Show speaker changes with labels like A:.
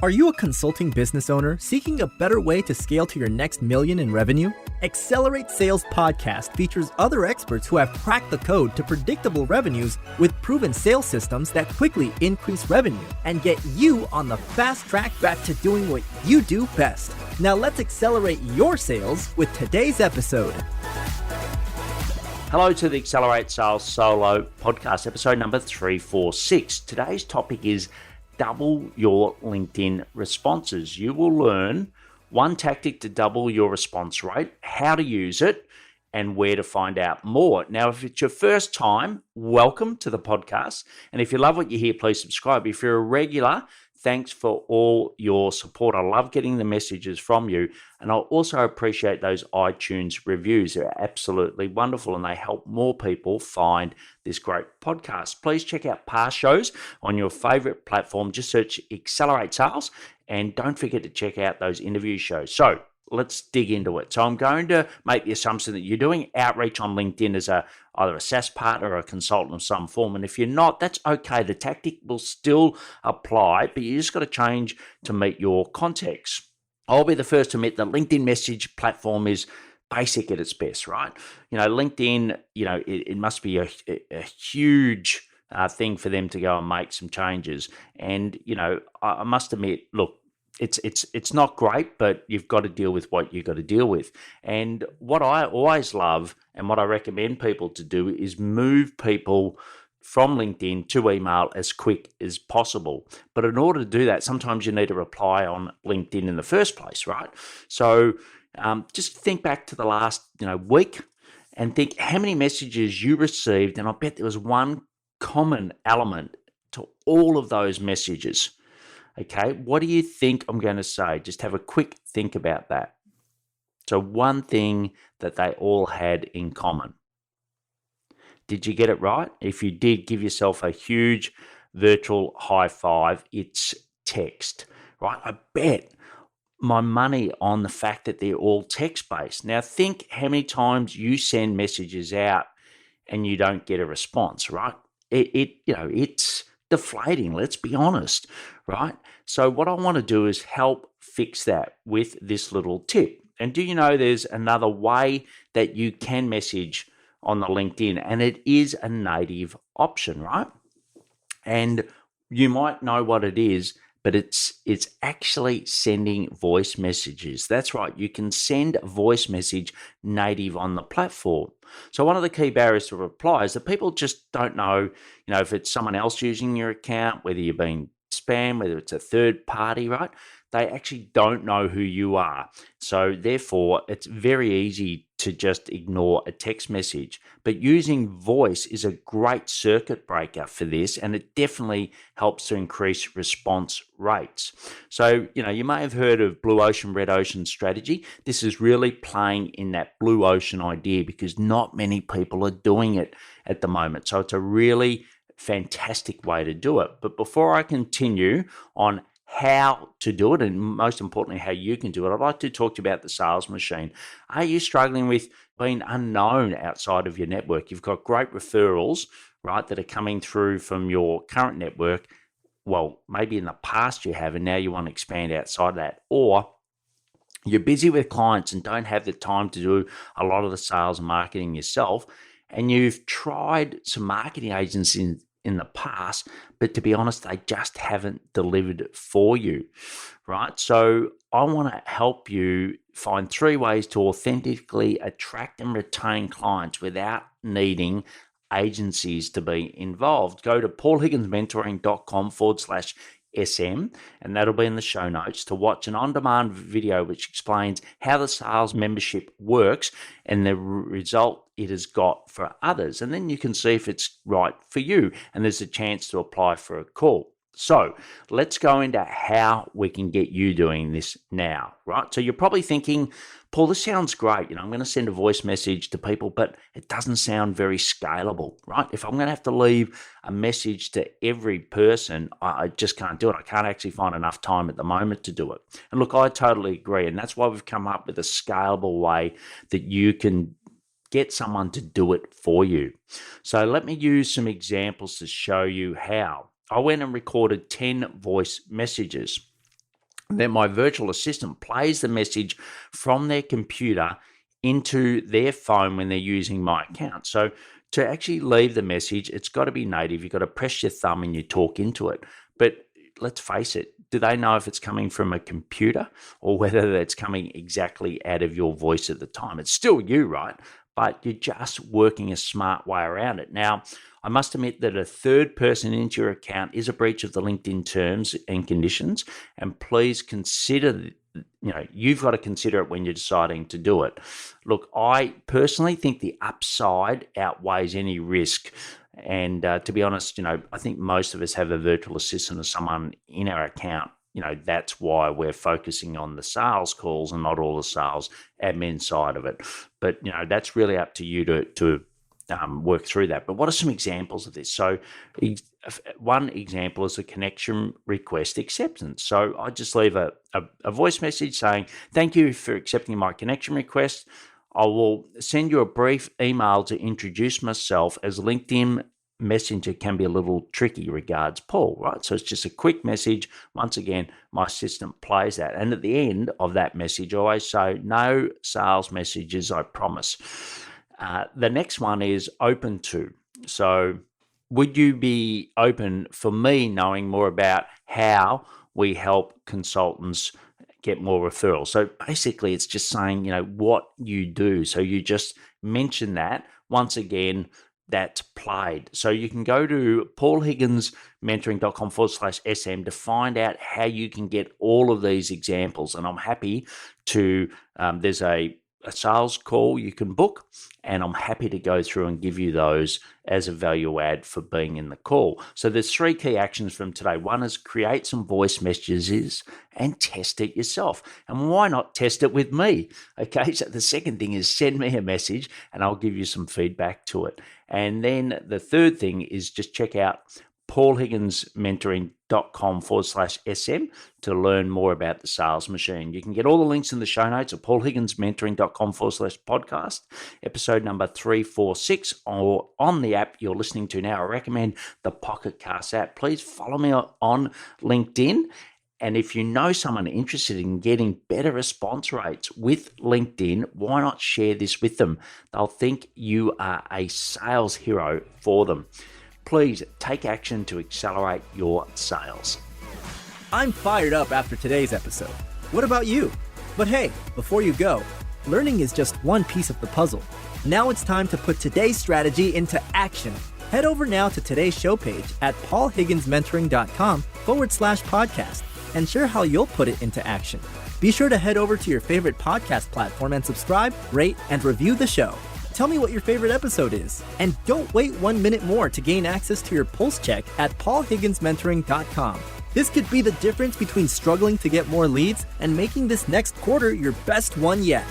A: Are you a consulting business owner seeking a better way to scale to your next million in revenue? Accelerate Sales Podcast features other experts who have cracked the code to predictable revenues with proven sales systems that quickly increase revenue and get you on the fast track back to doing what you do best. Now let's accelerate your sales with today's episode.
B: Hello to the Accelerate Sales Solo podcast, episode number 346. Today's topic is double your LinkedIn responses. You will learn one tactic to double your response rate, how to use it, and where to find out more. Now, if it's your first time, welcome to the podcast. And if you love what you hear, please subscribe. If you're a regular, thanks for all your support. I love getting the messages from you. And I also appreciate those iTunes reviews. They're absolutely wonderful and they help more people find this great podcast. Please check out past shows on your favorite platform. Just search Accelerate Sales and don't forget to check out those interview shows. So let's dig into it. So I'm going to make the assumption that you're doing outreach on LinkedIn as either a SaaS partner or a consultant of some form. And if you're not, that's okay. The tactic will still apply, but you just got to change to meet your context. I'll be the first to admit that LinkedIn message platform is basic at its best, right? LinkedIn, it must be a huge thing for them to go and make some changes. And, I must admit, look, it's not great, but you've got to deal with what you've got to deal with. And what I always love and what I recommend people to do is move people from LinkedIn to email as quick as possible. But in order to do that, sometimes you need to reply on LinkedIn in the first place, right? So just think back to the last week and think how many messages you received, and I bet there was one common element to all of those messages. Okay, what do you think I'm going to say? Just have a quick think about that. So one thing that they all had in common. Did you get it right? If you did, give yourself a huge virtual high five. It's text, right? I bet my money on the fact that they're all text-based. Now think how many times you send messages out and you don't get a response, right? It's deflating, let's be honest, right? So what I want to do is help fix that with this little tip. And do you know there's another way that you can message on the LinkedIn, and it is a native option, right? And you might know what it is, but it's actually sending voice messages. That's right. You can send a voice message native on the platform. So one of the key barriers to reply is that people just don't know, if it's someone else using your account, whether you're being spam, whether it's a third party, right? They actually don't know who you are. So therefore, it's very easy to just ignore a text message. But using voice is a great circuit breaker for this, and it definitely helps to increase response rates. So, you may have heard of blue ocean, red ocean strategy. This is really playing in that blue ocean idea because not many people are doing it at the moment. So it's a really fantastic way to do it. But before I continue on how to do it, and most importantly, how you can do it, I'd like to talk to you about the sales machine. Are you struggling with being unknown outside of your network? You've got great referrals, right, that are coming through from your current network. Well, maybe in the past you have, and now you want to expand outside that. Or you're busy with clients and don't have the time to do a lot of the sales and marketing yourself, and you've tried some marketing agencies in the past, but to be honest, they just haven't delivered for you, right? So I want to help you find 3 ways to authentically attract and retain clients without needing agencies to be involved. Go to paulhigginsmentoring.com/SM, and that'll be in the show notes to watch an on-demand video which explains how the sales membership works and the result it has got for others. And then you can see if it's right for you, and there's a chance to apply for a call. So let's go into how we can get you doing this now, right? So you're probably thinking, Paul, this sounds great. I'm going to send a voice message to people, but it doesn't sound very scalable, right? If I'm going to have to leave a message to every person, I just can't do it. I can't actually find enough time at the moment to do it. And look, I totally agree. And that's why we've come up with a scalable way that you can get someone to do it for you. So let me use some examples to show you how. I went and recorded 10 voice messages. then my virtual assistant plays the message from their computer into their phone when they're using my account. So to actually leave the message, it's got to be native. You've got to press your thumb and you talk into it. But let's face it, do they know if it's coming from a computer or whether it's coming exactly out of your voice at the time? It's still you, right? But you're just working a smart way around it. Now, I must admit that a third person into your account is a breach of the LinkedIn terms and conditions, and please consider, you've got to consider it when you're deciding to do it. Look, I personally think the upside outweighs any risk. And to be honest, I think most of us have a virtual assistant or someone in our account. That's why we're focusing on the sales calls and not all the sales admin side of it. But, that's really up to you to work through that. But what are some examples of this? So one example is a connection request acceptance. So I just leave a voice message saying, thank you for accepting my connection request. I will send you a brief email to introduce myself, as LinkedIn Messenger can be a little tricky. Regards, Paul, right? So it's just a quick message. Once again, my assistant plays that. And at the end of that message, I always say, no sales messages, I promise. The next one is open to. So would you be open for me knowing more about how we help consultants get more referrals? So basically it's just saying, what you do. So you just mention that. Once again, that's played. So you can go to paulhigginsmentoring.com/SM to find out how you can get all of these examples. And I'm happy to, there's a sales call you can book, and I'm happy to go through and give you those as a value add for being in the call. So there's 3 key actions from today. One is create some voice messages and test it yourself. And why not test it with me? Okay, so the second thing is send me a message and I'll give you some feedback to it. And then the third thing is just check out paulhigginsmentoring.com/SM to learn more about the sales machine. You can get all the links in the show notes at paulhigginsmentoring.com/podcast, episode number 346, or on the app you're listening to now. I recommend the Pocket Cast app. Please follow me on LinkedIn. And if you know someone interested in getting better response rates with LinkedIn, why not share this with them? They'll think you are a sales hero for them. Please take action to accelerate your sales.
A: I'm fired up after today's episode. What about you? But hey, before you go, learning is just one piece of the puzzle. Now it's time to put today's strategy into action. Head over now to today's show page at paulhigginsmentoring.com/podcast and share how you'll put it into action. Be sure to head over to your favorite podcast platform and subscribe, rate, and review the show. Tell me what your favorite episode is. And don't wait 1 minute more to gain access to your pulse check at paulhigginsmentoring.com. This could be the difference between struggling to get more leads and making this next quarter your best one yet.